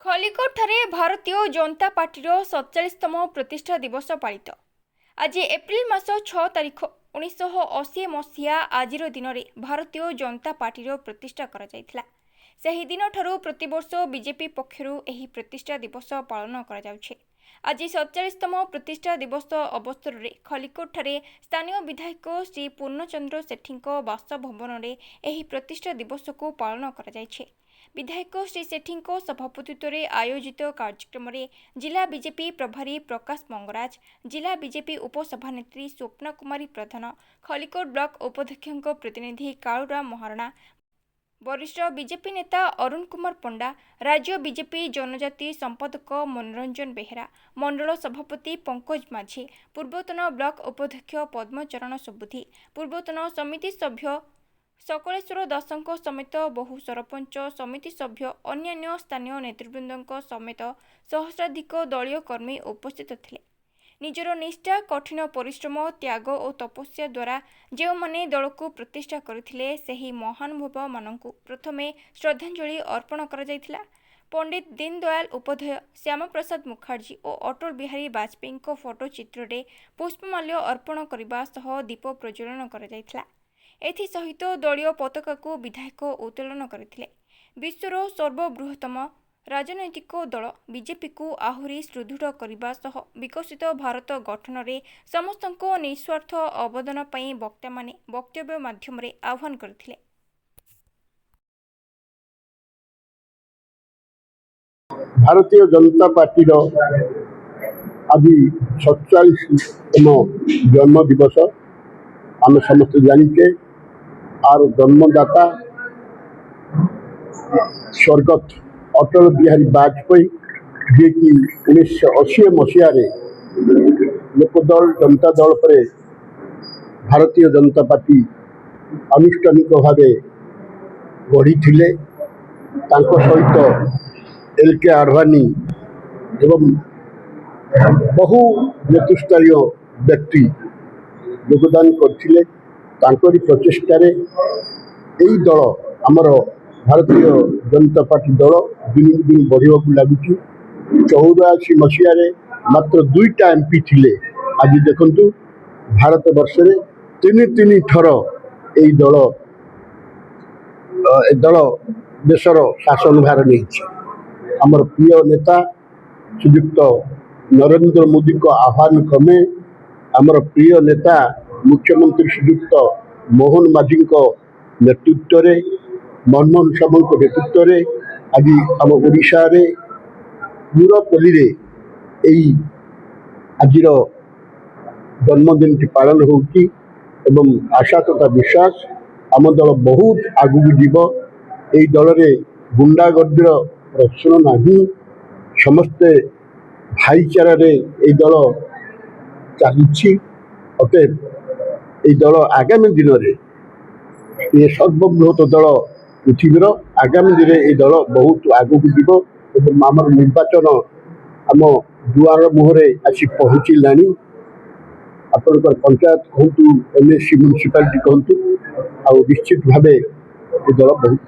Khallikote Bharatiya Janata party 47तम प्रतिष्ठा दिवस पालित। आज एप्रिल मास 6 तारिख 1980 मसीहा आज दिन में भारतीय जनता पार्टी प्रतिष्ठा करा जायथिला। सही दिन ठारू प्रतिवर्ष बीजेपी पक्षर एही प्रतिष्ठा दिवस पालन करा जाउछे। आज 47तम प्रतिष्ठा दिवस अवसर में खलिकोट स्थानीय विधायक श्री पूर्णचंद्र सेठी बासभवन में एही प्रतिष्ठा दिवस को पालन करा जायछे। विधायक श्री सेठी सभापतित्व में आयोजित कार्यक्रम में जिला बीजेपी प्रभारी प्रकाश मंगराज, जिला बीजेपी उपसभानेत्री स्वप्ना कुमारी प्रधान, खलिकोट ब्लॉक उपाध्यक्ष प्रतिनिधि कालुराम महाराणा, वरिष्ठ बीजेपी नेता अरुण कुमार पंडा, राज्य बीजेपी जनजाति संपादक मनोरंजन बेहेरा, मंडल सभापति पंकज माझी, पूर्वतन ब्लॉक उपाध्यक्ष पद्मचरण सुबुद्धि, पूर्वतन समिति सभ्य सकलेश्वर दासों समेत बहु सरपंच समिति सभ्य अन्य स्थानीय नेतृवृंद समेत सहस्राधिक दलीय कर्मी उपस्थित थिले। निजर निष्ठा कठिन परिश्रम त्याग और तपस्या द्वारा जो माने दल को प्रतिष्ठा करथिले सेही महानुभाव माननकु प्रथमे श्रद्धांजलि अर्पण करा जायथिला। पंडित दीनदयाल उपाध्याय, श्यामा प्रसाद मुखर्जी और अटल बिहारी वाजपेयी फोटो चित्र रे पुष्पमाल्य अर्पण करने सह दीप प्रज्वलन करा जायथिला। एथि सहित दलीय पताका को विधायक उत्तोलन करथिले। विश्वर सर्वबृहत्तम राजनैतिक दल बीजेपी को आहुरी सुदृढ़ करने सह विकसित भारत गठन में समस्त निस्वार्थ अवदान पई वक्ता माने वक्तव्य माध्यम रे आह्वान करथिले। भारतीय जनता पार्टी आज 47तम जन्म दिवस आम समस्त जानिचे। आर जन्मदाता स्वर्गत अटल बिहारी वाजपेयी जी की 1980 मसीह लोकदल जनता दल पर भारतीय जनता पार्टी आनुष्ठानिक भाव गढ़ी सहित एल.के. आडवाणी एवं बहु नेतृस्तरीय व्यक्ति योगदान करथिले। तांकरी प्रचेष्टार यही दल आमर भारतीय जनता पार्टी दल दिन दिन बढ़ाक लगुच। 84 मसीह मात्र 2टा एमपी थिले। आज देखंतु भारत वर्ष में तीन थर यही दल देशर शासन भार नहीं। आमर प्रिय नेता श्रीयुक्त नरेंद्र मोदी को आह्वान क्रमे आमर प्रिय नेता मुख्यमंत्री श्रीयुक्त मोहन माझी नेतृत्व में मनमोहन साहू नेतृत्व में आज आम ओडिशा रे पूरपल्ली यही आज जन्मदिन पालन होउची एवं आशा तथा विश्वास आम दल बहुत आगू जीव। यही दल में गुंडागर्दीर प्रश्न नहीं। समस्ते भाईचारा यही दल चली। अतएव यही दल आगामी दिन में ये सर्वबृहत दल पृथ्वीर आगामी दिन में दल बहुत आगू जीव। आम निर्वाचन आम दुआर मुहरे आसी पहुँचला। आपंकर पंचायत कहतु एमएससी म्युनिसिपालिटी कहतु आ निश्चित भाव ये दल बहुत